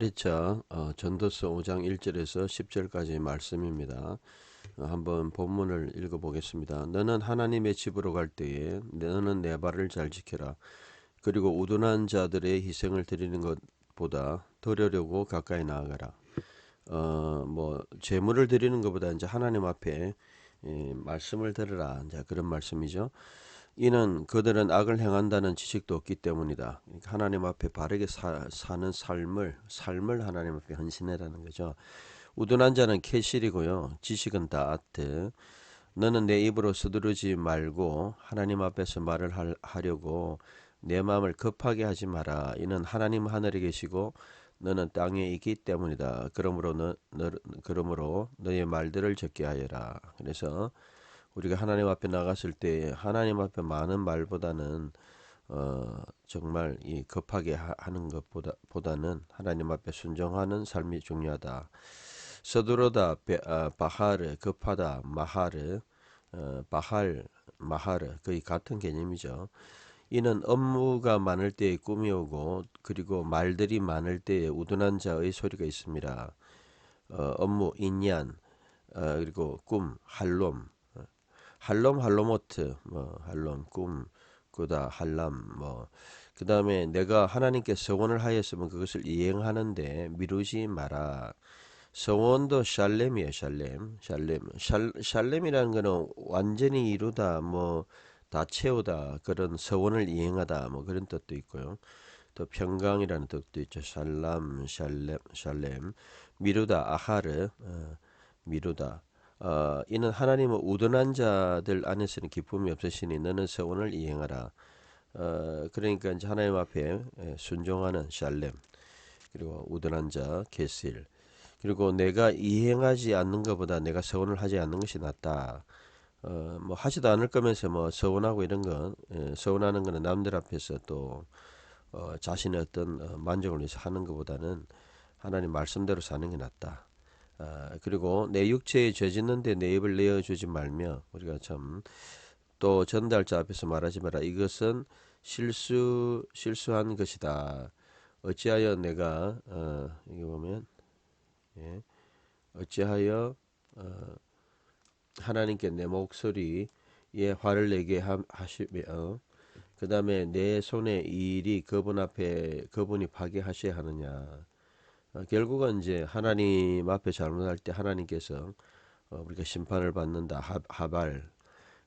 1차 전도서 5장 1절에서 10절까지의 말씀입니다. 한번 본문을 읽어보겠습니다. 너는 하나님의 집으로 갈 때에 너는 내 발을 잘 지켜라. 그리고 우둔한 자들의 희생을 드리는 것보다 드리려고 가까이 나아가라. 제물을 드리는 것보다 이제 하나님 앞에 말씀을 들으라. 이제 그런 말씀이죠. 이는 그들은 악을 행한다는 지식도 없기 때문이다. 그러니까 하나님 앞에 바르게 사는 삶을 하나님 앞에 헌신해라는 거죠. 우둔한 자는 캐실이고요. 지식은 다아트. 너는 내 입으로 서두르지 말고 하나님 앞에서 말을 하려고 내 마음을 급하게 하지 마라. 이는 하나님 하늘에 계시고 너는 땅에 있기 때문이다. 그러므로 너의 말들을 적게 하여라. 그래서 우리가 하나님 앞에 나갔을 때 하나님 앞에 많은 말보다는 정말 이 급하게 하는 것보다는 하나님 앞에 순종하는 삶이 중요하다. 서두르다 바하르 급하다 마하르 바할 마하르 거의 같은 개념이죠. 이는 업무가 많을 때에 꿈이 오고 그리고 말들이 많을 때에 우둔한 자의 소리가 있습니다. 업무 인얀 그리고 꿈 할롬 할로모트 할롬 꿈 꾸다 할람 그다음에 내가 하나님께 서원을 하였으면 그것을 이행하는데 미루지 마라. 서원도 샬렘이에요. 샬렘이라는 거는 완전히 이루다 다 채우다 그런 서원을 이행하다 그런 뜻도 있고요. 또 평강이라는 뜻도 있죠. 샬렘 미루다 아하르 미루다. 이는 하나님은 우둔한 자들 안에서는 기쁨이 없으시니 너는 서원을 이행하라. 그러니까 이제 하나님 앞에 순종하는 샬렘 그리고 우둔한 자 게실 그리고 내가 이행하지 않는 것보다 내가 서원을 하지 않는 것이 낫다. 하지도 않을 거면서 서원하고 이런 건 서원하는 거는 남들 앞에서 또 자신의 어떤 만족을 위해서 하는 것보다는 하나님 말씀대로 사는 게 낫다. 그리고 내 육체에 죄 짓는데 내 입을 내어주지 말며 우리가 참 또 전달자 앞에서 말하지 마라. 이것은 실수한 것이다. 어찌하여 내가 이게 보면 어찌하여 하나님께 내 목소리에 화를 내게 하시며 그 다음에 내 손의 일이 그분 앞에 그분이 파괴하셔야 하느냐. 결국은 이제 하나님 앞에 잘못할 때 하나님께서 우리가 심판을 받는다. 하발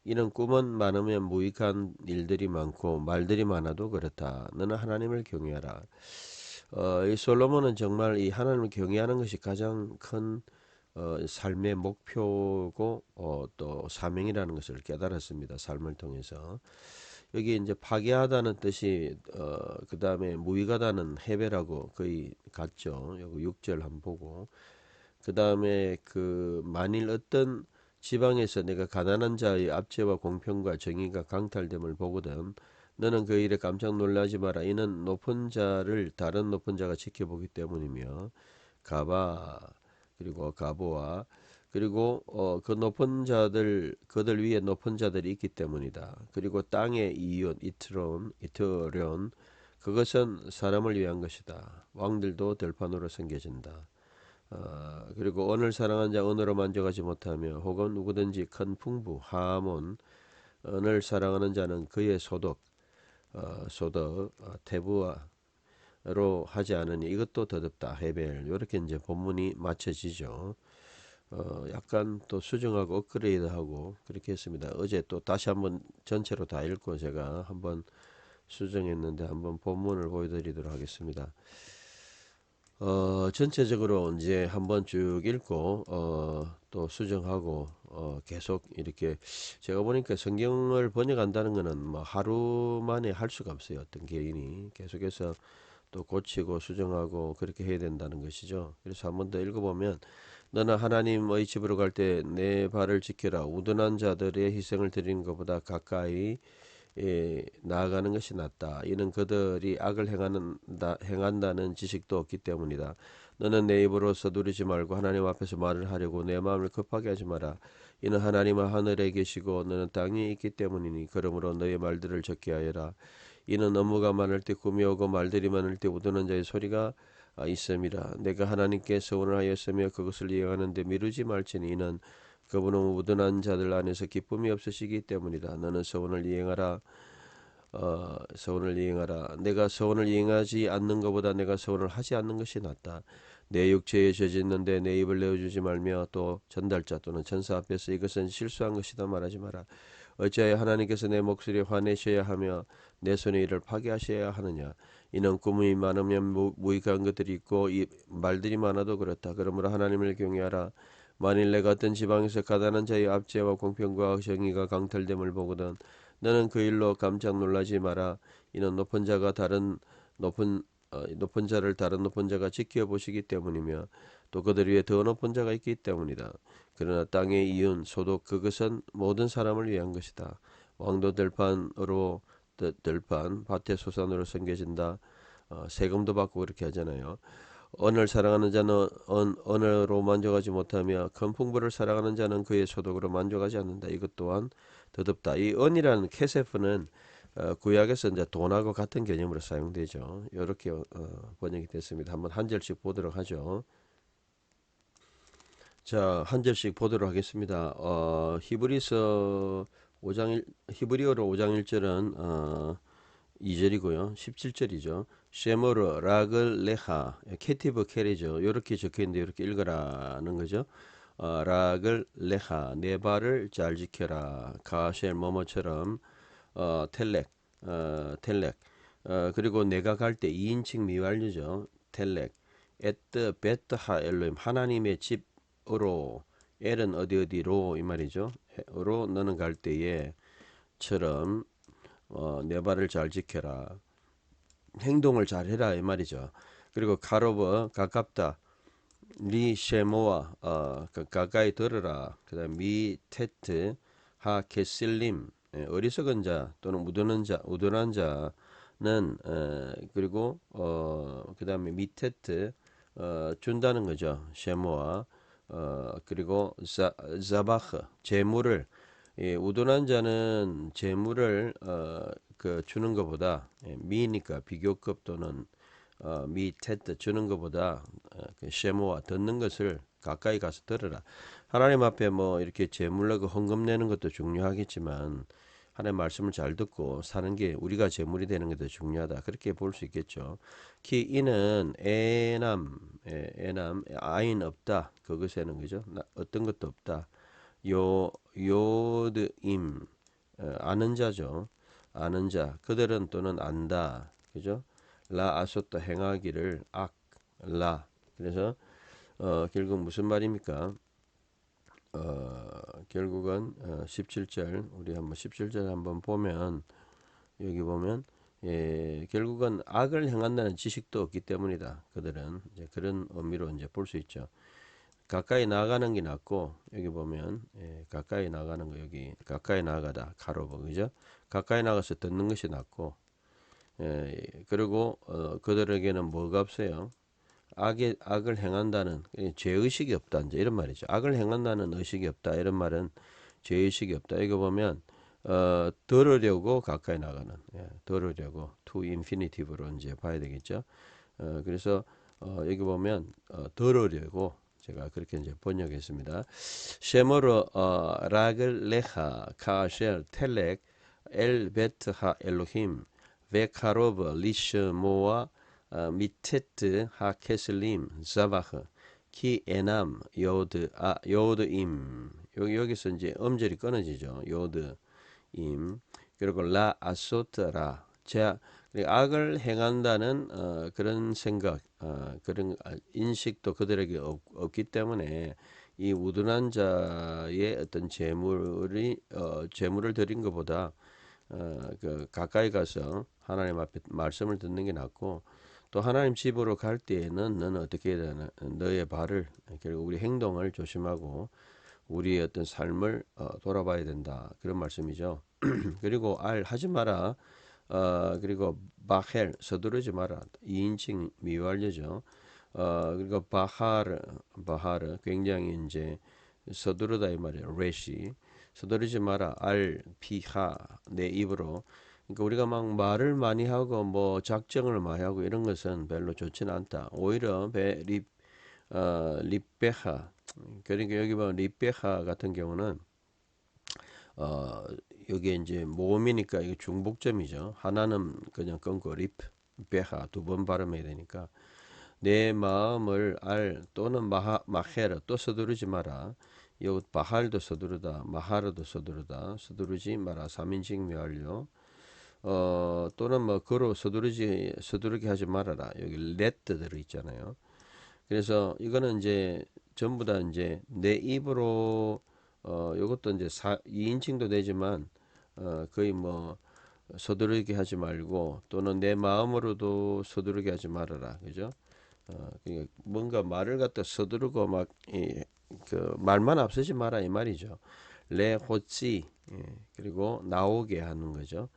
이런 꿈은 많으면 무익한 일들이 많고 말들이 많아도 그렇다. 너는 하나님을 경외하라. 이 솔로몬은 정말 이 하나님을 경외하는 것이 가장 큰 삶의 목표고 또 사명이라는 것을 깨달았습니다. 삶을 통해서 여기 이제 파괴하다는 뜻이 그 다음에 무익하다는 해배라고 거의 같죠. 여기 6절 한번 보고 그 다음에 그 만일 어떤 지방에서 내가 가난한 자의 압제와 공평과 정의가 강탈됨을 보거든 너는 그 일에 깜짝 놀라지 마라. 이는 높은 자를 다른 높은 자가 지켜보기 때문이며 가바 그리고 가보아 그리고 그 높은 자들 그들 위에 높은 자들이 있기 때문이다. 그리고 땅의 이윤 이트론 그것은 사람을 위한 것이다. 왕들도 들판으로 섬겨진다. 그리고 언을 사랑한 자 언어로 만족하지 못하며 혹은 누구든지 큰 풍부 하몬 언을 사랑하는 자는 그의 소득 태부로 하지 않으니 이것도 더럽다. 헤벨 이렇게 이제 본문이 맞춰지죠. 약간 또 수정하고 업그레이드하고 그렇게 했습니다. 어제 또 다시 한번 전체로 다 읽고 제가 한번 수정했는데 한번 본문을 보여드리도록 하겠습니다. 전체적으로 이제 한번 쭉 읽고 또 수정하고 계속 이렇게 제가 보니까 성경을 번역한다는 거는 하루 만에 할 수가 없어요. 어떤 개인이 계속해서 또 고치고 수정하고 그렇게 해야 된다는 것이죠. 그래서 한번 더 읽어보면 너는 하나님의 집으로 갈 때 내 발을 지켜라. 우둔한 자들의 희생을 드리는 것보다 가까이 나아가는 것이 낫다. 이는 그들이 악을 행한다는 지식도 없기 때문이다. 너는 내 입으로 서두르지 말고 하나님 앞에서 말을 하려고 내 마음을 급하게 하지 마라. 이는 하나님은 하늘에 계시고 너는 땅에 있기 때문이니 그러므로 너의 말들을 적게 하여라. 이는 업무가 많을 때 꿈이 오고 말들이 많을 때 우두는 자의 소리가 있음이라. 내가 하나님께 서원을 하였으며 그것을 이행하는데 미루지 말지니 이는 그분은 우둔한 자들 안에서 기쁨이 없으시기 때문이다. 너는 서원을 이행하라. 서원을 이행하라. 내가 서원을 이행하지 않는 것보다 내가 서원을 하지 않는 것이 낫다. 내 육체에 죄짓는데 내 입을 내어주지 말며 또 전달자 또는 천사 앞에서 이것은 실수한 것이다 말하지 마라. 어찌하여 하나님께서 내 목소리에 화내셔야 하며 내 손의 일을 파괴하셔야 하느냐. 이는 꿈이 많으면 무익한 것들이 있고 이 말들이 많아도 그렇다. 그러므로 하나님을 경외하라. 만일 내가 어떤 지방에서 가난한 자의 압제와 공평과 정의가 강탈됨을 보거든 너는 그 일로 깜짝 놀라지 마라. 이는 높은 자를 다른 높은 자가 지켜보시기 때문이며 또 그들 위에 더 높은 자가 있기 때문이다. 그러나 땅의 이윤 소독 그것은 모든 사람을 위한 것이다. 왕도 들판 밭의 소산으로 섬겨진다. 세금도 받고 그렇게 하잖아요. 언을 사랑하는 자는 언어로 만족하지 못하며 큰 풍부를 사랑하는 자는 그의 소득으로 만족하지 않는다. 이것 또한 더덥다. 이 언이라는 케세프는 구약에서 이제 돈하고 같은 개념으로 사용되죠. 이렇게 번역이 됐습니다. 한번 한 절씩 보도록 하죠. 자, 한 절씩 보도록 하겠습니다. 히브리어로 5장 1절은 2절이고요. 17절이죠. 쉐모르 라글 레하 케티브 캐리죠. 이렇게 적혀있는데 이렇게 읽으라는 거죠. 락을 레하 네 발을 잘 지켜라. 가쉘 뭐뭐처럼 텔렉 그리고 내가 갈 때 2인칭 미완료죠. 텔렉 에뜨 베트하 엘로임 하나님의 집으로 엘은 어디로 이 말이죠. 로 너는 갈 때에처럼 내 발을 잘 지켜라. 행동을 잘 해라 이 말이죠. 그리고 가로버 가깝다. 리 쉐모와 가까이 들으라. 그다음 미 테트 하 케실림 어리석은 자 또는 우둔한 자는 그리고 그다음에 미 테트 준다는 거죠. 쉐모와 그리고 자바흐 재물을 우둔한 자는 재물을 주는 것보다 미니까 비교급 또는 미테트 주는 것보다 그 쉐모와 듣는 것을 가까이 가서 들으라. 하나님 앞에 뭐 이렇게 제물로 헌금 내는 것도 중요하겠지만 하나님 말씀을 잘 듣고 사는 게 우리가 제물이 되는 게 더 중요하다. 그렇게 볼 수 있겠죠. 키 이는 애남 아인 없다. 그것에는 그죠? 어떤 것도 없다. 요드임 아는 자죠. 아는 자 그들은 또는 안다. 그죠? 라 아소타 행하기를 라 그래서 결국 무슨 말입니까? 결국은 17절 우리 한번 17절 한번 보면 여기 보면 결국은 악을 행한다는 지식도 없기 때문이다. 그들은 이제 그런 의미로 이제 볼 수 있죠. 가까이 나가는 게 낫고 여기 보면 가까이 나가는 거 여기 가까이 나가다 가로보 그죠? 가까이 나가서 듣는 것이 낫고 그리고 그들에게는 뭐가 없어요? 악을 행한다는 죄의식이 없다 이제 이런 말이죠. 악을 행한다는 의식이 없다 이런 말은 죄의식이 없다. 이거 보면 들으려고 가까이 나가는 들으려고 to infinitive로 이제 봐야 되겠죠. 그래서 여기 보면 들으려고 제가 그렇게 이제 번역했습니다. 쉐머르 락을 레하 카쉘 텔렉 엘 베트하 엘로힘 베카로브 리셔모아 미테트 하케슬림 자바흐 키 에남 요드임 여기서 이제 음절이 끊어지죠. 요드임 그리고 라 아소트라 자 악을 행한다는 그런 생각 그런 인식도 그들에게 없기 때문에 이 우둔한 자의 어떤 재물을 드린 것보다 가까이 가서 하나님 앞에 말씀을 듣는 게 낫고 또 하나님 집으로 갈 때에는 너는 어떻게 해야 되나 너의 발을 결국 우리 행동을 조심하고 우리의 어떤 삶을 돌아봐야 된다 그런 말씀이죠. 그리고 하지 마라. 그리고 바헬 서두르지 마라. 2인칭 미완료죠. 그리고 바하르 굉장히 이제 서두르다 이 말이에요. 레시 서두르지 마라. 알 피하 내 입으로 그러니까 우리가 막 말을 많이 하고 뭐 작정을 많이 하고 이런 것은 별로 좋지는 않다. 오히려 리베하, 그러니까 여기 보면 리베하 같은 경우는 어 여기에 이제 모음이니까 이게 중복점이죠. 하나는 그냥 끊고 리베하 두 번 발음해야 되니까 내 마음을 알 또는 마헤라 또 서두르지 마라. 요 바할도 서두르다 마하르도 서두르지 마라. 3인칭 묘할료. 또는 뭐 거로 서두르게 하지 말아라. 여기 let 들어 있잖아요. 그래서 이거는 이제 전부 다 이제 내 입으로 요것도 이제 2인칭도 되지만 거의 뭐 서두르게 하지 말고 또는 내 마음으로도 서두르게 하지 말아라. 그죠? 그러니까 뭔가 말을 갖다 서두르고 막 그 말만 앞서지 마라 이 말이죠. 레 호치 그리고 나오게 하는 거죠.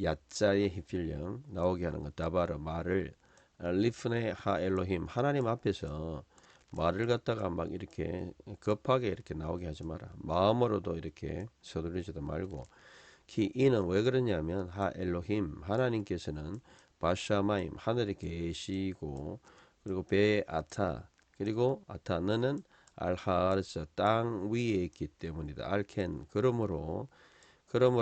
야자의 히필령 나오게 하는 것 다바르 말을 리프네 하 엘로힘 하나님 앞에서 말을 갖다가 막 이렇게 급하게 이렇게 나오게 하지 마라. 마음으로도 이렇게 서두르지도 말고 키 이는 왜 그러냐면 하 엘로힘 하나님께서는 바샤마임 하늘에 계시고 그리고 베 아타 그리고 아타 너는 알하르스 땅 위에 있기 때문이다. 알켄 그러므로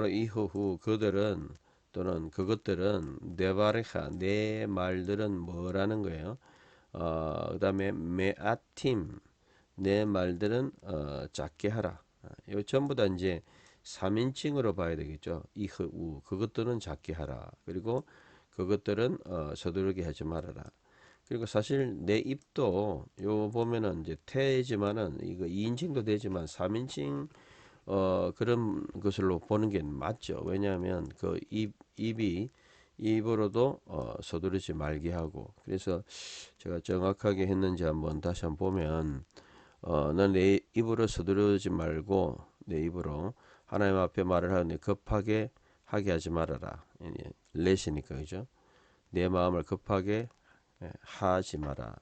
이후 그들은 또는 그것들은 네바레ха 내 말들은 뭐라는 거예요. 그다음에 메아팀 내 말들은 작게 하라. 이 전부 다 이제 3인칭으로 봐야 되겠죠. 이후 그것들은 작게 하라. 그리고 그것들은 서두르게 하지 말아라. 그리고 사실 내 입도 요 보면은 이제 태지만은 이거 2인칭도 되지만 3인칭 그런 것으로 보는 게 맞죠. 왜냐하면 그 입이 입으로도 서두르지 말게 하고 그래서 제가 정확하게 했는지 한번 다시 한번 보면 넌 내 입으로 서두르지 말고 내 입으로 하나님 앞에 말을 하는데 급하게 하게 하지 말아라. 레시니까 그죠? 내 마음을 급하게 하지 마라.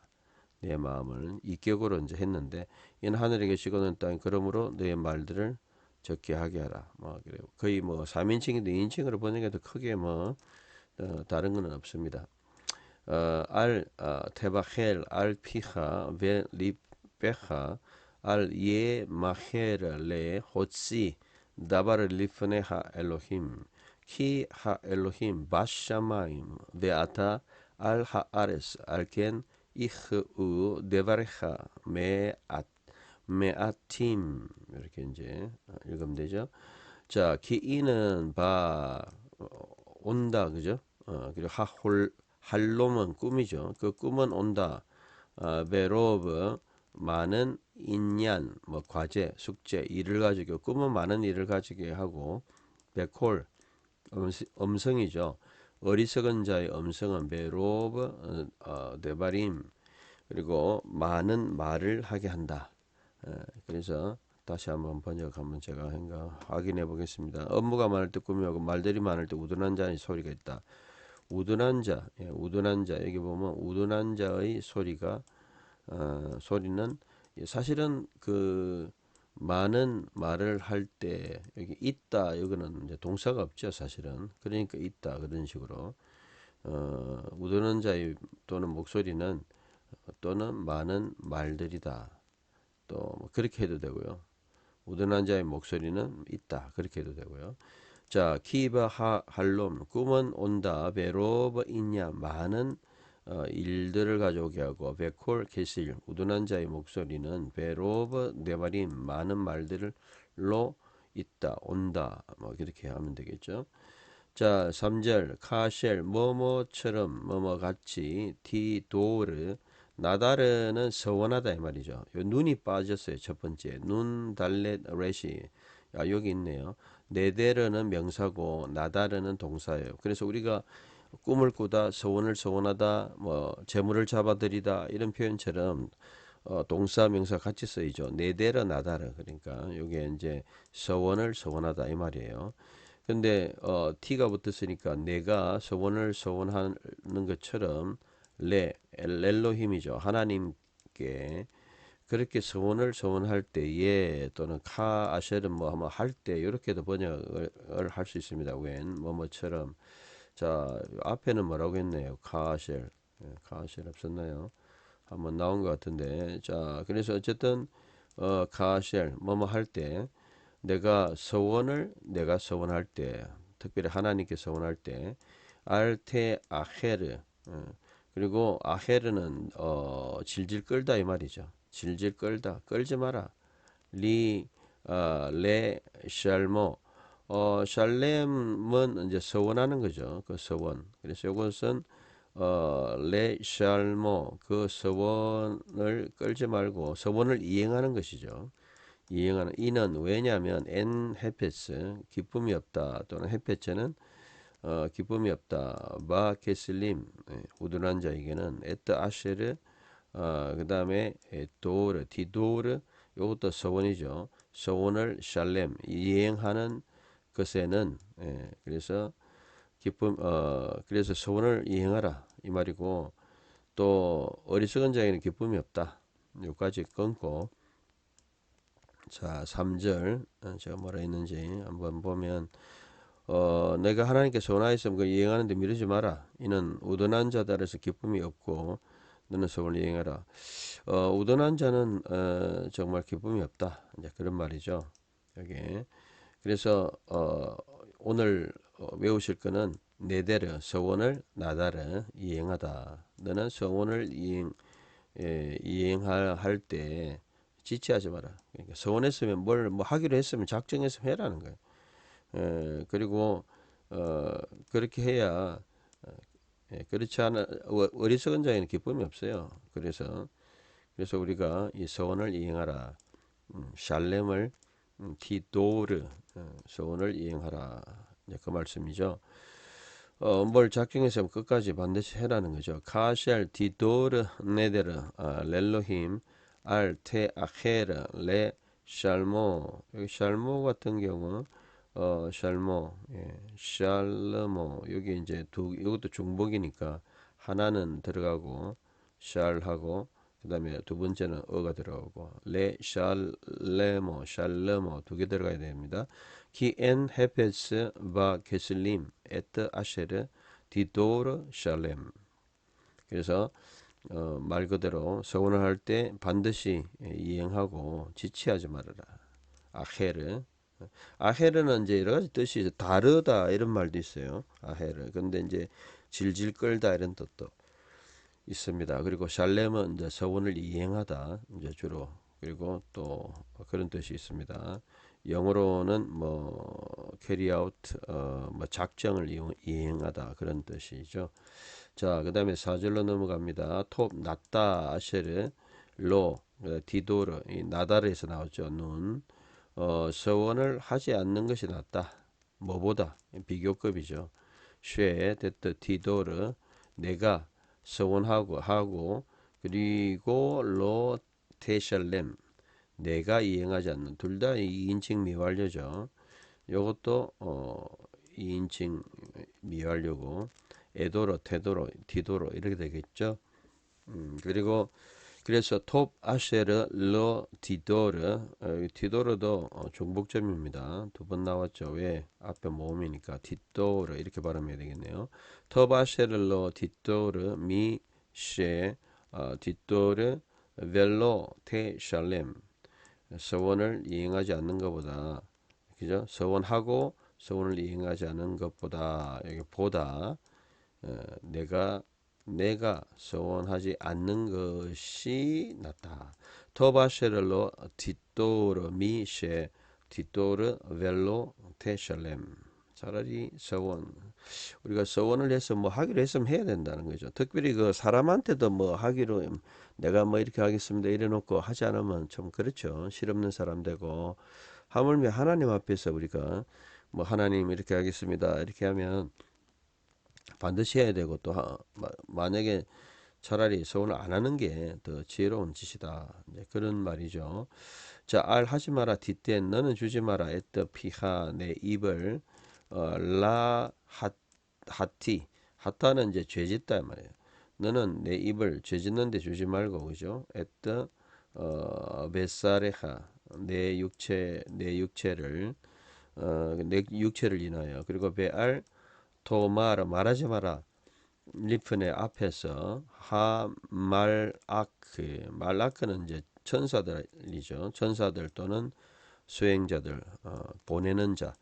내 마음을 이격으로 이제 했는데 이는 하늘에 계시고는 땅 그러므로 너의 말들을 적게 하게 하라. 뭐 그래요. 거의 뭐 3인칭인데 2인칭으로 보는 게 더 크게 뭐 다른 거는 없습니다. 테바헬 알 피하 벨 리베하 알예 마헬 레 호치 다바르 리프네하 엘로힘 키 하 엘로힘 바샤마임 베아타 알 하아레스 알켄 이흐우 데바레하 메아팀 이렇게 이제 읽으면 되죠. 자, 기이는 온다 그죠? 그리고 할롬은 꿈이죠. 그 꿈은 온다. 베로브 많은 인얀 뭐 과제, 숙제, 일을 가지고 꿈은 많은 일을 가지게 하고 베콜 음성이죠. 어리석은 자의 음성은 베로브 데바림 그리고 많은 말을 하게 한다. 그래서 다시 한번 번역 한번 제가 확인해 보겠습니다. 업무가 많을 때 꿈이 오고 말들이 많을 때 우둔한 자의 소리가 있다. 우둔한 자, 우둔한 자 여기 보면 우둔한 자의 소리는 사실은 그 많은 말을 할 때 여기 있다 여기는 이제 동사가 없죠 사실은 그러니까 있다 그런 식으로 우둔한 자의 또는 목소리는 또는 많은 말들이다 또뭐 그렇게 해도 되고요. 우둔한 자의 목소리는 있다 그렇게 해도 되고요. 자 키바 할롬 꿈은 온다 베로버 있냐 많은 일들을 가져오게 하고 베콜 게실 우둔한 자의 목소리는 베로버 네바림 많은 말들로 있다 온다 뭐 이렇게 하면 되겠죠. 자 3절 카쉘 뭐뭐처럼 뭐뭐같이 디도르 나다르는 서원하다 이 말이죠. 요 눈이 빠졌어요. 첫 번째 눈 달렛 레시 여기 있네요. 네데르는 명사고 나다르는 동사예요. 그래서 우리가 꿈을 꾸다 서원을 서원하다 뭐 재물을 잡아들이다 이런 표현처럼 동사 명사 같이 쓰이죠. 네데르 나다르 그러니까 이게 이제 서원을 서원하다 이 말이에요. 근데 t가 붙었으니까 내가 서원을 서원하는 것처럼 엘로힘이죠. 하나님께 그렇게 서원할 때에 또는 카 아쉘은 뭐 할 때 이렇게도 번역을 할 수 있습니다. when 뭐뭐처럼 자 앞에는 뭐라고 했네요. 카 아쉘 카 아쉘 없었나요? 한번 나온 것 같은데 자 그래서 어쨌든 카쉘 뭐뭐 할 때 내가 서원할 때 특별히 하나님께 서원할 때 알테 아헤르 그리고 아헤르는 질질 끌다 이 말이죠. 질질 끌다 끌지 마라. 레 샬모 샬렘은 이제 서원하는 거죠. 그 서원. 그래서 이것은 레 샬모 그 서원을 끌지 말고 서원을 이행하는 것이죠. 이행하는 이는 왜냐하면 엔 헤페스 기쁨이 없다 또는 헤페츠는 기쁨이 없다 바 게슬림 우둔한 자에게는 에트 아쉐르 그 다음에 도르 디도르 이것도 서원이죠. 서원을 샬렘 이행하는 것에는 그래서 기쁨 그래서 서원을 이행하라 이 말이고 또 어리석은 자에게는 기쁨이 없다. 여기까지 끊고 자 3절 제가 뭐라 했는지 한번 보면 내가 하나님께 서원하였으면 그 이행하는데 미루지 마라. 이는 우둔한 자들에서 기쁨이 없고 너는 서원을 이행하라. 우둔한 자는 정말 기쁨이 없다. 이제 그런 말이죠. 여기 그래서 오늘 외우실 거는 네데르 서원을 나다르 이행하다. 너는 서원을 이행할 때 지체하지 마라. 그러니까 서원했으면 뭘 뭐 하기로 했으면 작정했으면 해라는 거예요. 그리고 그렇게 해야 그렇지 않아 어리석은 자에는 기쁨이 없어요. 그래서 우리가 이 서원을 이행하라. 샬렘을 티도르 서원을 이행하라. 그 말씀이죠. 뭘 작정해서 끝까지 반드시 해라는 거죠. 카샬 디도르 네데르 렐로힘 알테 아헤르 레 샬모 여기 샬모 같은 경우 샬모 샬르모 여기 이제 이것도 중복이니까 하나는 들어가고 샬하고 그다음에 두 번째는 어가 들어가고 레 샬레모 샬르모 두 개 들어가야 됩니다. 키엔 헤페스 바 게슬림 에트 아쉐르 디도르 샬렘 그래서 말 그대로 서원을 할 때 반드시 이행하고 지체하지 말아라. 아헤르 아헤르는 이제 여러 가지 뜻이 다르다 이런 말도 있어요. 아헤르 근데 이제 질질 끌다 이런 뜻도 있습니다. 그리고 샬렘은 이제 서원을 이행하다 이제 주로 그리고 또 그런 뜻이 있습니다. 영어로는 뭐 carry out 뭐 작정을 이행하다 그런 뜻이죠. 자, 그다음에 4절로 넘어갑니다. 톱 낮다 아쉐르 로 디도르 이 나다르에서 나왔죠. 눈 서원을 하지 않는 것이 낫다. 뭐보다 비교급이죠. 쉐 데트 디도르 내가 서원하고 그리고 로 테샬렘 내가 이행하지 않는 둘 다 2인칭 미완료죠. 요것도 2인칭 미완료고 에도로 테도로 디도로 이렇게 되겠죠. 그리고 그래서 톱 아쉐르 러 디도르 디도르도 중복점입니다. 두 번 나왔죠. 왜 앞에 모음이니까 디도르 이렇게 발음해야 되겠네요. 톱 아쉐르 러 디도르 미쉐 디도르 벨로 테 샬렘 서원을 이행하지 않는 것보다 그죠? 서원을 이행하지 않는 것보다 여기 보다 내가 서원하지 않는 것이 낫다. 토바쉐를로 디토르 미쉐 디토르 벨로 테샬렘 차라리 우리가 서원을 해서 뭐 하기로 했으면 해야 된다는 거죠. 특별히 그 사람한테도 뭐 하기로 내가 뭐 이렇게 하겠습니다 이래 놓고 하지 않으면 좀 그렇죠. 실없는 사람 되고 하물며 하나님 앞에서 우리가 뭐 하나님 이렇게 하겠습니다 이렇게 하면 반드시 해야 되고 또 만약에 차라리 서원을 안 하는 게 더 지혜로운 짓이다. 이제 그런 말이죠. 자, 알 하지 마라 뒷된 너는 주지 마라 에뜨 피하 내 입을 라 하티 하타는 이제 죄짓다 말이에요. 너는 내 입을 죄짓는데 주지 말고 그죠? 에뜨 베사레하 내 육체를 내 육체를 인하여. 그리고 베알 토마라 말하지 마라 리프네 앞에서 하 말아크 말아크는 이제 천사들이죠. 천사들 또는 수행자들 보내는 자.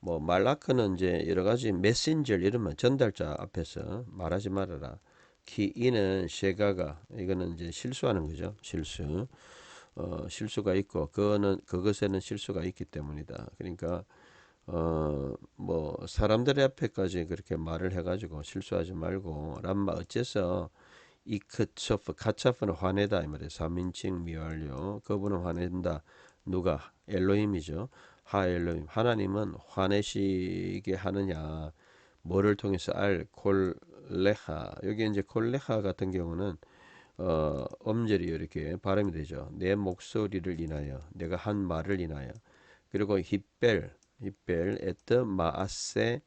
뭐 말라크는 이제 여러 가지 메신저 이러면 전달자 앞에서 말하지 말아라. 키이는 셰가가 이거는 이제 실수하는 거죠. 실수. 실수가 있고 그것에는 실수가 있기 때문이다. 그러니까 뭐 사람들 앞에까지 그렇게 말을 해가지고 실수하지 말고 람마 어째서 이크초프 카차프는 화내다 이 말이에요. 3인칭 미완료 그분은 화낸다. 누가 엘로힘이죠. 하 엘로힘 하나님은 화내시게 하느냐 뭐를 통해서 알 콜레하 여기 이제 콜레하 같은 경우는 음절이 이렇게 발음이 되죠. 내 목소리를 인하여 내가 한 말을 인하여 그리고 히벨 에트 마아세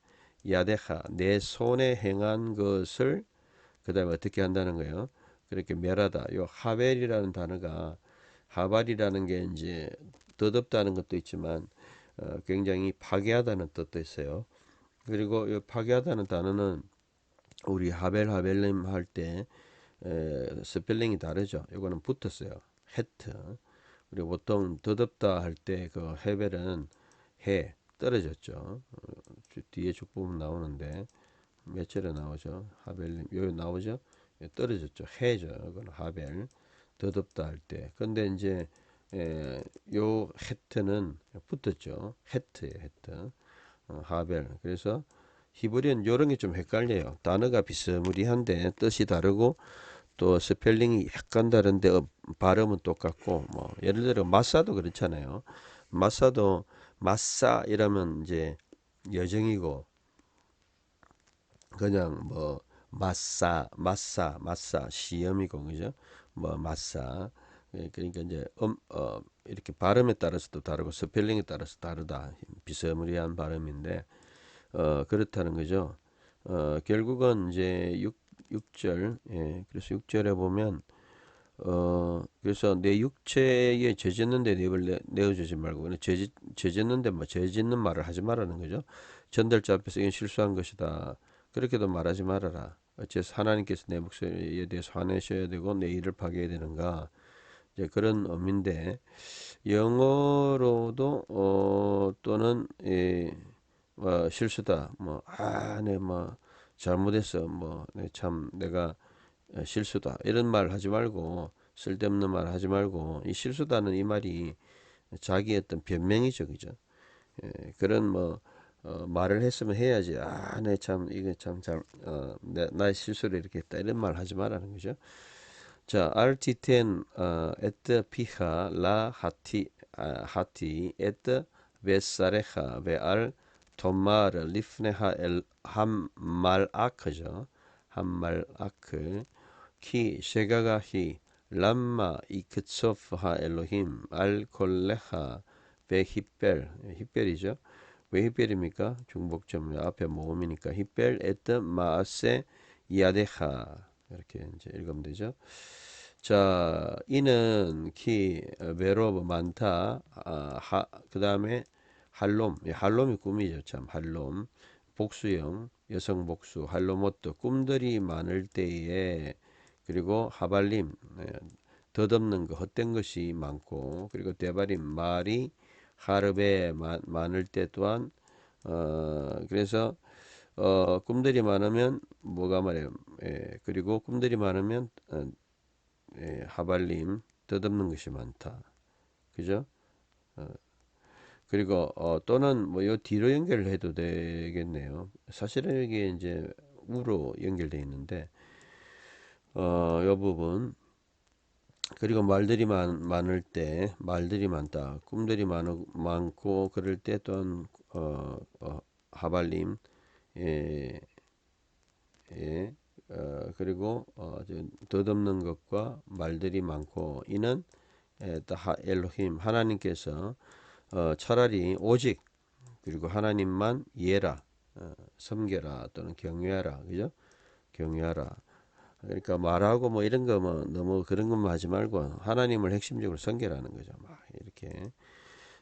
야데하 내 손에 행한 것을 그 다음에 어떻게 한다는 거예요. 그렇게 멸하다. 요 하벨이라는 단어가 하발이라는 게 이제 더덥다는 것도 있지만 굉장히 파괴하다는 뜻도 있어요. 그리고 이 파괴하다는 단어는 우리 하벨님 할 때 스펠링이 다르죠. 이거는 붙었어요. 헤트. 그리고 보통 더덥다 할 때 그 헤벨은 해 떨어졌죠. 뒤에 쭉 보면 나오는데 몇 절에 나오죠. 하벨님 여기 나오죠. 떨어졌죠. 해죠. 이건 하벨 더덥다 할 때. 근데 이제 요 헤트는 붙었죠. 헤트 하벨. 그래서 히브리어는 요런 게 좀 헷갈려요. 단어가 비스무리한데 뜻이 다르고 또 스펠링이 약간 다른데 발음은 똑같고 뭐 예를 들어 마사도 그렇잖아요. 마사도 마사 이러면 이제 여정이고 그냥 뭐 마사 시험이고 그죠? 뭐 마사 그러니까 이제 이렇게 발음에 따라서도 다르고 스펠링에 따라서 다르다 비스무리한 발음인데 그렇다는 거죠. 결국은 이제 6절 그래서 6절에 보면 그래서 내 육체에 죄 짓는데 내어주지 말고 죄 짓는데 뭐 죄 짓는 말을 하지 말라는 거죠. 전달자 앞에서 이건 실수한 것이다. 그렇게도 말하지 말아라. 어째서 하나님께서 내 목소리에 대해서 화내셔야 되고 내 일을 파괴해야 되는가. 이제 그런 의미인데 영어로도 또는 실수다. 뭐 잘못했어. 참 내가 실수다. 이런 말 하지 말고 쓸데없는 말 하지 말고 이 실수다는 이 말이 자기의 어떤 변명이죠, 그죠? 그런 말을 했으면 해야지. 내 참 이게 참 잘, 나의 실수를 이렇게 했다 이런 말 하지 말라는 거죠. 자, RT10 에트 피하 라 하티 에트 베사레하 베알 토마르 리프네하 엘 함말아크죠. 함말아크 키 셰가가히 람마 이크초프하 엘로힘 알콜레하 베히벨 히벨이죠. 왜 히벨입니까? 중복점 앞에 모음이니까 히벨 에트 마세 야데하 이렇게 이제 읽으면 되죠. 자, 이는 키 베로브 많다. 그 다음에 할롬이 꿈이죠. 참 할롬 복수형 여성 복수 할로모트 꿈들이 많을 때에 그리고 하발림 덧없는 거 헛된 것이 많고 그리고 대발임 말이 하르베 많을 때 또한 그래서 꿈들이 많으면 뭐가 말이에요. 그리고 꿈들이 많으면 하발림 덧없는 것이 많다. 그죠? 그리고 또는 뭐 요 뒤로 연결을 해도 되겠네요. 사실은 이게 이제 우로 연결되어 있는데 요 부분 그리고 말들이 많을 때 말들이 많다. 꿈들이 많고 그럴 때 또한 하발림 예, 예, 그리고 덧없는 것과 말들이 많고 이는 다 엘로힘 하나님께서 차라리 오직 그리고 하나님만 예라 섬겨라 또는 경외하라 그죠? 경외하라 그러니까 말하고 뭐 이런 거 뭐 너무 그런 것만 하지 말고 하나님을 핵심적으로 섬기라는 거죠. 막 이렇게.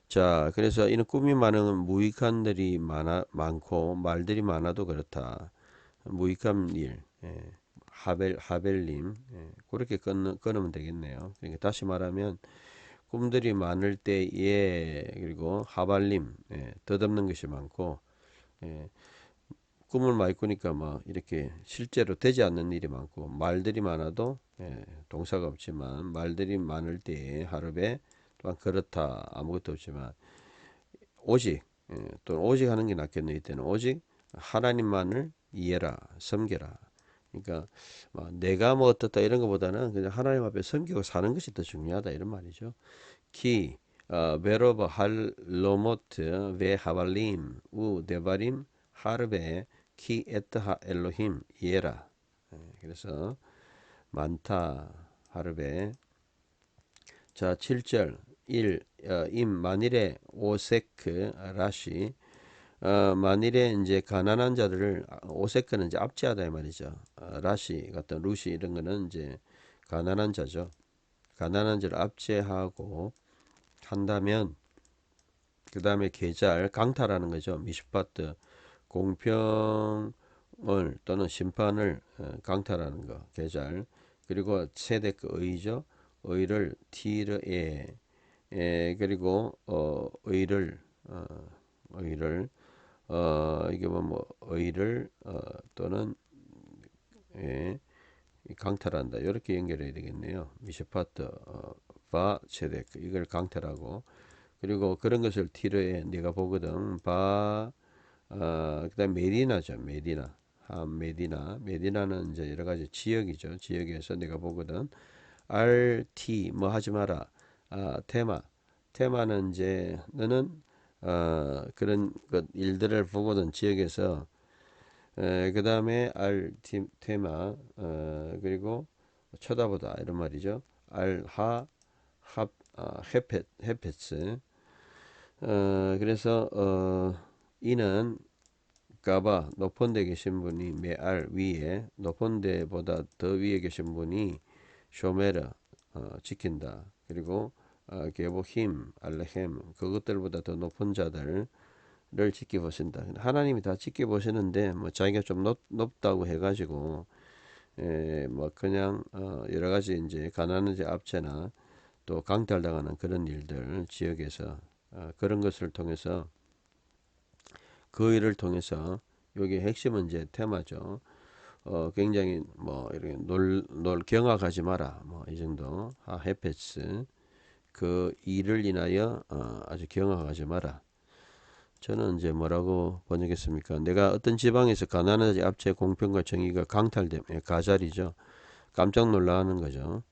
자, 그래서 이는 꿈이 많은 무익한들이 많고 말들이 많아도 그렇다. 무익한 일. 예. 하벨님. 예. 그렇게 끊으면 되겠네요. 그러니까 다시 말하면 꿈들이 많을 때에 그리고 하발림. 예. 덧없는 것이 많고 예. 꿈을 많이 꾸니까 막 이렇게 실제로 되지 않는 일이 많고 말들이 많아도 예, 동사가 없지만 말들이 많을 때에 하루에 또한 그렇다 아무것도 없지만 오직 또는 오직 하는 게 낫겠네 이때는 오직 하나님만을 이해라 섬겨라. 그러니까 내가 뭐 어떻다 이런 것보다는 그냥 하나님 앞에 섬기고 사는 것이 더 중요하다 이런 말이죠. 키 베로버 할로모트 베 하발림 우 데바림 하르베 키 에트하 엘로힘 이에라. 그래서 많다 하르베. 자 7절 1 임 만일에 오세크 라시 만일에 이제 가난한 자들을 오세크는 이제 압제하다 이 말이죠. 라시 같은 루시 이런 거는 이제 가난한 자죠. 가난한 자를 압제하고 한다면 그 다음에 계절 강탈하는 거죠. 미슈파트 공평을 또는 심판을 강탈하는 거 계절. 그리고 세대 그 의죠. 의를 티르에 그리고 의를 이게 뭐 의를 또는 예, 강탈한다 이렇게 연결해야 되겠네요. 미시파트 바 세덱 이걸 강탈하고 그리고 그런 것을 티르에 네가 보거든 바 그다음 메디나죠. 메디나 메디나는 이제 여러 가지 지역이죠. 지역에서 내가 보거든 RT 뭐 하지 마라. 테마는 이제 너는 그런 것 일들을 보거든 지역에서 그 다음에 테마 그리고 쳐다보다 이런 말이죠. 헤페츠 그래서 이는 가바 높은 데 계신 분이 메알 위에 높은 데보다 더 위에 계신 분이 쇼메르 지킨다. 그리고 게보힘 알레헴 그것들보다 더 높은 자들을 지켜보신다. 하나님이 다 지켜보시는데 뭐 자기가 좀 높다고 해가지고 뭐 그냥 여러 가지 이제 가난한 자 압제나 또 강탈당하는 그런 일들 지역에서 그런 것을 통해서 그 일을 통해서 여기 핵심은 이제 테마죠. 굉장히 뭐 이렇게 놀 경악하지 마라. 뭐 이 정도. 헤페츠 그 일을 인하여 아주 경악하지 마라. 저는 이제 뭐라고 번역했습니까? 내가 어떤 지방에서 가난한 압제 공평과 정의가 강탈되면 가잘이죠. 깜짝 놀라는 거죠.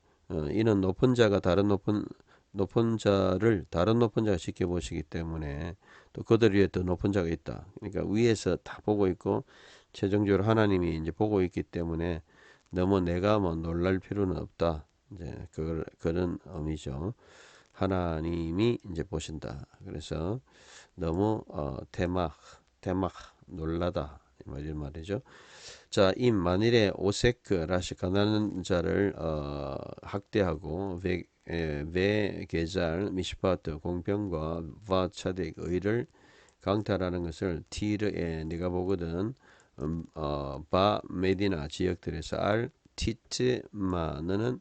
이는 높은 자가 다른 높은 자를 다른 높은 자가 지켜보시기 때문에 또 그들 위에 더 높은 자가 있다. 그러니까 위에서 다 보고 있고 최종적으로 하나님이 이제 보고 있기 때문에 너무 내가 뭐 놀랄 필요는 없다. 이제 그런 의미죠. 하나님이 이제 보신다. 그래서 너무 대막 놀라다 이런 말이죠. 자, 임 만일에 오세크 라시 가난한 자를 학대하고 베 게잘 미시파트 공평과 바 차덱 의를 강탈하는 것을 티르에 네가 보거든 바 메디나 지역들에서 알 티트마 너는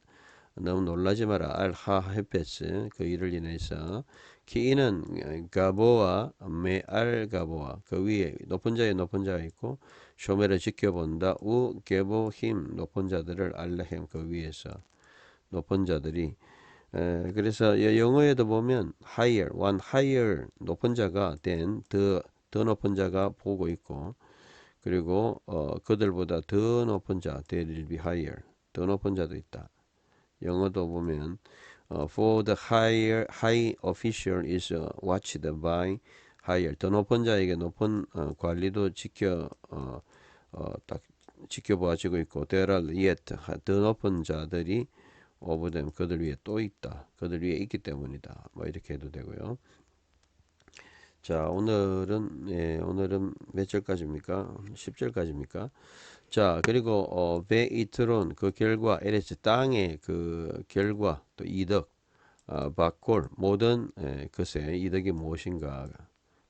너무 놀라지 마라. 알하 헤페스 그 일을 인해서 키이는 가보와 메알 가보와 그 위에 높은 자에 높은 자가 있고 쇼메를 지켜본다. 우 게보 힘 높은 자들을 알라햄 그 위에서 높은 자들이 그래서 영어에도 보면 higher, one higher 높은 자가 더 높은 자가 보고 있고 그리고 그들보다 더 높은 자 they will be higher 더 높은 자도 있다. 영어도 보면 for the high official is watched by higher 더 높은 자에게 높은 관리도 딱 지켜봐지고 있고 there are yet 더 높은 자들이 over them 그들 위에 또 있다. 그들 위에 있기 때문이다. 뭐 이렇게 해도 되고요. 자, 오늘은 몇 절까지입니까? 10절까지입니까? 자, 그리고 베이트론 그 결과 에레스 땅의 그 결과 또 이득 바콜 모든 것의 이득이 무엇인가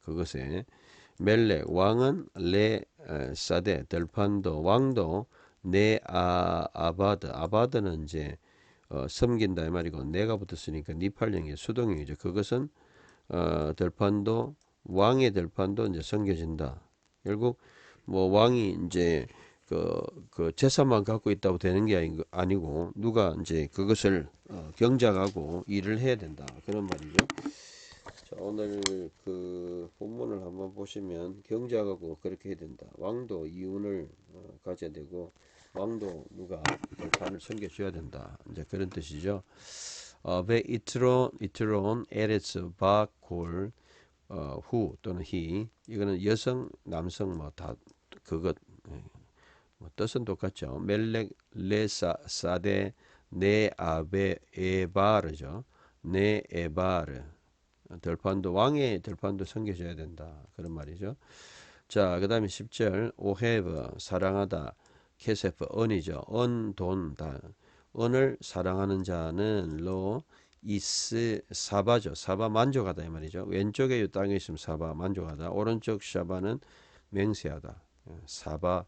그것에 멜렉 왕은 레 사데 들판도 왕도 네 아바드는 이제 섬긴다 이 말이고 내가 붙었으니까 니팔령의 수동이죠. 그것은 들판도 왕의 들판도 이제 섬겨진다. 결국 뭐 왕이 이제 그 재산만 갖고 있다고 되는 게 아니고 누가 이제 그것을 경작하고 일을 해야 된다. 그런 말이죠. 자, 오늘 그 본문을 한번 보시면 경작하고 그렇게 해야 된다. 왕도 이윤을 가져야 되고 왕도 누가 들판을 섬겨줘야 된다. 이제 그런 뜻이죠. 베 이트론 에레츠 바골 후 또는 히 이거는 여성 남성 뭐 다 그것 뭐 뜻은 똑같죠. 멜렉 레사 사데 네 아베 에바르죠. 네 에바르 들판도 왕의 들판도 섬겨줘야 된다. 그런 말이죠. 자, 그다음에 10절 오헤브 사랑하다 케세프 언이죠. 언 돈 다 언을 사랑하는 자는 로 이스 사바죠. 사바 만족하다 이 말이죠. 왼쪽에 이 땅에 있으면 사바 만족하다. 오른쪽 샤바는 맹세하다. 사바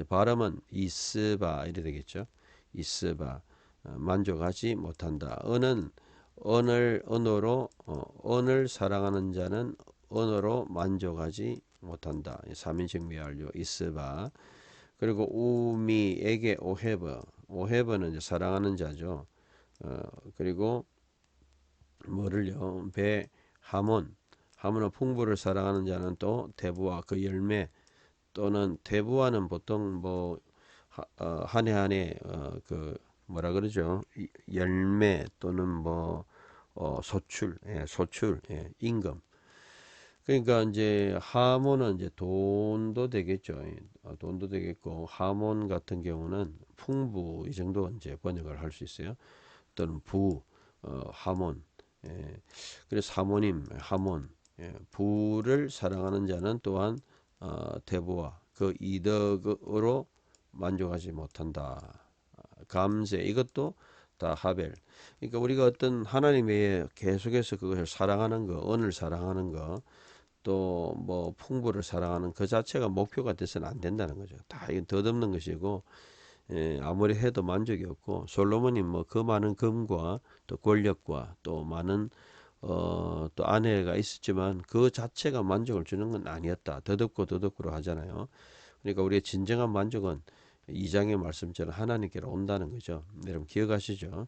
발음은 이스바 이래 되겠죠. 이스바 만족하지 못한다. 언은 언어로 언을 사랑하는 자는 언어로 만족하지 못한다. 3인칭 미완료 이스바. 그리고 우미에게 오헤브는 이제 사랑하는 자죠. 그리고 뭐를요? 배 하몬은 풍부를 사랑하는 자는 또 대부와 그 열매 또는 대부와는 보통 뭐 한 해 한 해 그 뭐라 그러죠? 열매 또는 뭐 소출, 소출, 임금. 그러니까 이제 하몬은 이제 돈도 되겠죠. 돈도 되겠고 하몬 같은 경우는 풍부 이 정도 이제 번역을 할 수 있어요. 또는 하몬. 그래서 하모님, 하몬. 부를 사랑하는 자는 또한 대부와 그 이덕으로 만족하지 못한다. 감세 이것도 다 하벨. 그러니까 우리가 어떤 하나님의 계속해서 그것을 사랑하는 거,恩을 사랑하는 거, 또 뭐 풍부를 사랑하는 그 자체가 목표가 돼서는 안 된다는 거죠. 다 이건 덧없는 것이고 아무리 해도 만족이 없고 솔로몬이 뭐 그 많은 금과 또 권력과 또 많은 또 아내가 있었지만 그 자체가 만족을 주는 건 아니었다. 덧없고로 하잖아요. 그러니까 우리의 진정한 만족은 2장의 말씀처럼 하나님께로 온다는 거죠. 여러분 기억하시죠?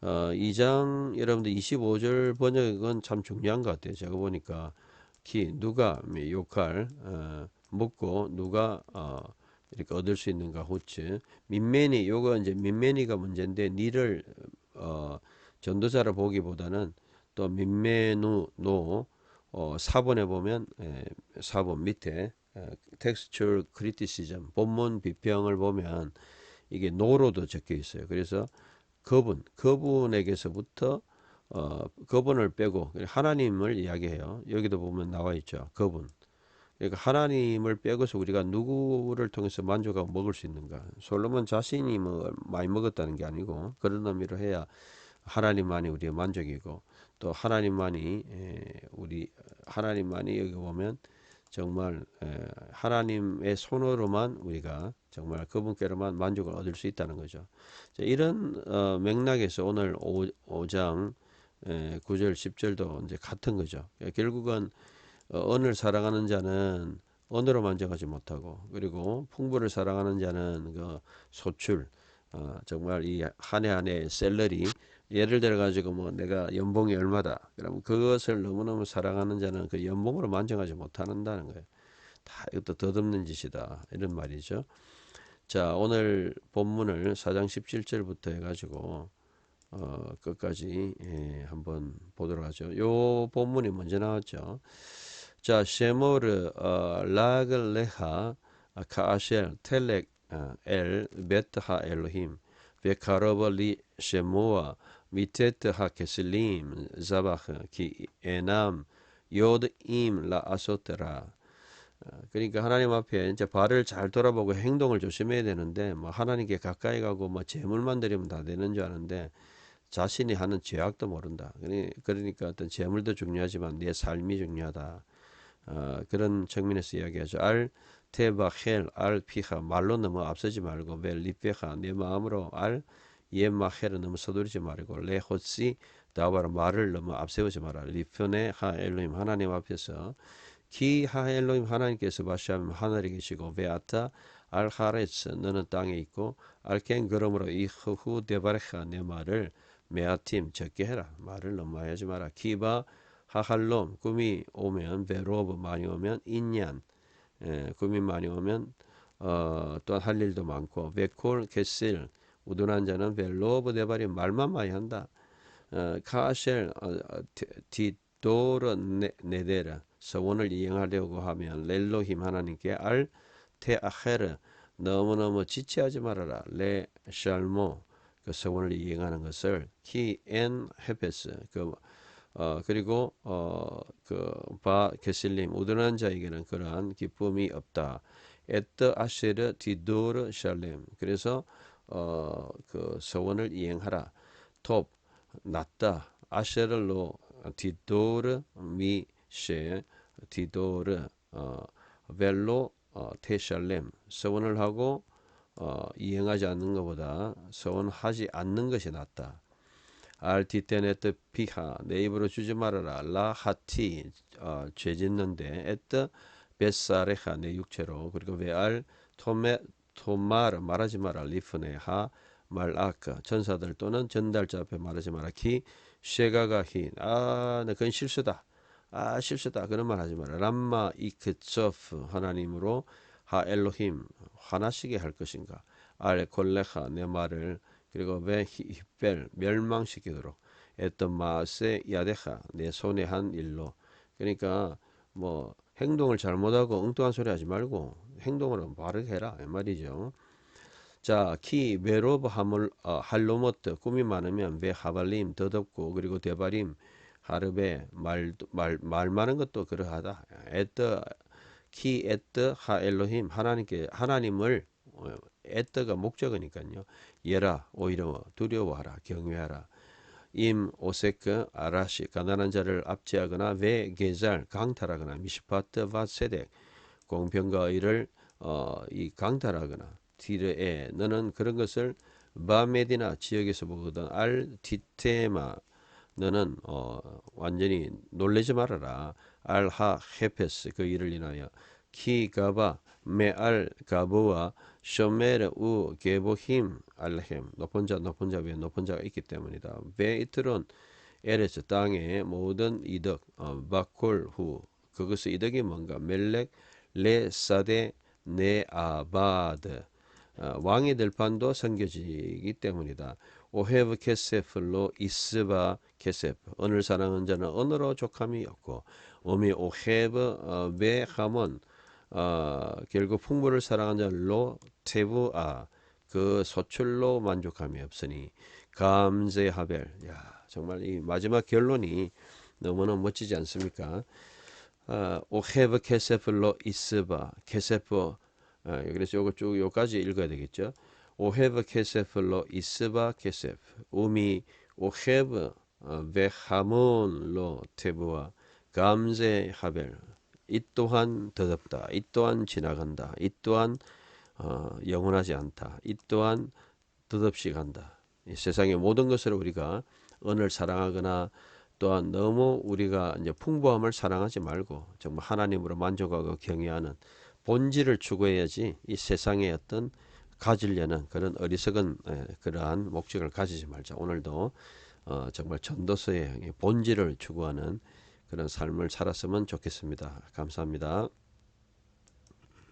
2장 여러분들 25절 번역은 참 중요한 것 같아요. 제가 보니까 누가 욕할 먹고 누가 이렇게 얻을 수 있는가 호츠 민매니 요거 이제 민매니가 문제인데 니를 전도자를 보기보다는 또 민매누 노 사본에 보면 4번 밑에 textual criticism 본문 비평을 보면 이게 노로도 적혀 있어요. 그래서 그분에게서부터 그분을 빼고 하나님을 이야기해요. 여기도 보면 나와 있죠. 그분. 그러니까 하나님을 빼고서 우리가 누구를 통해서 만족하고 먹을 수 있는가? 솔로몬 자신이 뭐 많이 먹었다는 게 아니고 그런 의미로 해야 하나님만이 우리의 만족이고 또 하나님만이 여기 보면 정말 하나님의 손으로만 우리가 정말 그분께로만 만족을 얻을 수 있다는 거죠. 자, 이런 맥락에서 오늘 5장 9절 10절도 이제 같은 거죠. 결국은 언을 사랑하는 자는 언으로 만족하지 못하고 그리고 풍부를 사랑하는 자는 그 소출 정말 이 한 해 한 해 셀러리 예를 들어 가지고 뭐 내가 연봉이 얼마다 그러면 그것을 너무너무 사랑하는 자는 그 연봉으로 만족하지 못한다는 거예요. 다 이것도 덧없는 짓이다 이런 말이죠. 자, 오늘 본문을 4장 17절부터 해가지고 끝까지 한번 보도록 하죠. 요 본문이 먼저 나왔죠. 자, 쉐모르 라글레하 카아셸 텔렉 엘 베트하 엘로힘 베카로벌리 쉐모아 미테트하 케슬림 자바흐 키 에남 요드 임 라 아소테라. 그러니까 하나님 앞에 이제 발을 잘 돌아보고 행동을 조심해야 되는데 뭐 하나님께 가까이 가고 뭐 재물만 드리면 다 되는 줄 아는데 자신이 하는 죄악도 모른다. 그러니까 어떤 재물도 중요하지만 내 삶이 중요하다. 그런 측면에서 이야기하죠. 알 테바헬 알 피하 말로 너무 앞서지 말고 벨 리페하 내 마음으로 알 예마헬은 너무 서두르지 말고 레호시 다바라 말을 너무 앞세우지 마라. 리편의 하 엘로임 하나님 앞에서 키 하 엘로임 하나님께서 바시하면 하늘에 계시고 베아타 알 하레츠 너는 땅에 있고 알켄 그러므로 이 허후 데바레하 내 말을 메아팀 적게 해라. 말을 너무 많이 하지 마라. 키바 하할롬 꿈이 오면 베로브 많이 오면 인얀 꿈이 많이 오면 또한 할 일도 많고 베콜 게실 우둔한 자는 벨로브 데바리 말만 많이 한다. 카셀 디도르 네데라 서원을 이행하려고 하면 렐로힘 하나님께 알 테아헤르 너무너무 지체하지 말아라. 레 샬모 그 서원을 이행하는 것을 키엔 헤페스 그리고 바 게실림 우둔한 자에게는 그러한 기쁨이 없다. 에트 아쉐르 디도르 샬렘 그래서 그 서원을 이행하라. 톱 낫다. 아쉐르로 디도르 미쉐 디도르 벨로 테샬렘 서원을 하고 이행하지 않는 것보다 서원하지 않는 것이 낫다. 알티테네트 피하 내 입으로 주지 말아라. 라하티 죄 짓는데 에트 베사레하 내 육체로 그리고 베알 토마르 말하지 마라. 리프네 하 말아까 전사들 또는 전달자 앞에 말하지 마라. 키 쉐가가히 나 그건 실수다. 실수다. 그런 말 하지 마라. 람마 이크초프 하나님으로 하 엘로힘 화나시게 할 것인가. 알 콜레하 내 말을 그리고 왜 히벨 멸망시키도록 했던 마세 야데하 내 손에 한 일로 그러니까 뭐 행동을 잘못하고 엉뚱한 소리 하지 말고 행동으로 바르게 해라 이 말이죠. 자, 키 베로브 하물 할로모트 꿈이 많으면 베 하발림 더 덥고 그리고 데바림 하르베 말 많은 것도 그러하다. 에뜨 키 에뜨 하 엘로힘 하나님을 에뜨가 목적이니까요. 예라 오히려 두려워하라 경외하라. 임 오세크 아라시 가난한 자를 압제하거나 베 게잘 강탈하거나 미시파트 바세덱 공평과 의를 이 강탈하거나 디르에 너는 그런 것을 바메디나 지역에서 보거든 알 디테마 너는 완전히 놀래지 말아라. 알하 헤페스 그 일을 인하여 키 가바 메알 가보와 쇼메르 우 게보힘 알렘 높은 자 위에 높은 자가 있기 때문이다. 베이트론 에레스 땅의 모든 이득 바콜 후 그것의 이득이 뭔가 멜렉 레사데 네아바드 왕의 들판도 섬겨지기 때문이다. 오헤브 케세플로 이스바 케세프 언을 사랑하는 자는 언으로 족함이 없고 오미 오헤브 베하몬 결국 풍부를 사랑하는 자는 로 테브아 그 소출로 만족함이 없으니 감제하벨 야 정말 이 마지막 결론이 너무나 멋지지 않습니까? 오헤브 케세플로 이스바 케세프 그래서 요거 쭉 요까지 읽어야 되겠죠. 오헤브 케세플로 이스바 케세프 우미 오헤브 베하몬로 테브와 감제 하벨 이 또한 더럽다. 이 또한 지나간다. 이 또한 영원하지 않다. 이 또한 덧없이 간다. 이 세상의 모든 것을 우리가 은을 사랑하거나 또한 너무 우리가 이제 풍부함을 사랑하지 말고 정말 하나님으로 만족하고 경외하는 본질을 추구해야지 이 세상의 어떤 가지려는 그런 어리석은 그러한 목적을 가지지 말자. 오늘도 정말 전도서의 본질을 추구하는 그런 삶을 살았으면 좋겠습니다. 감사합니다.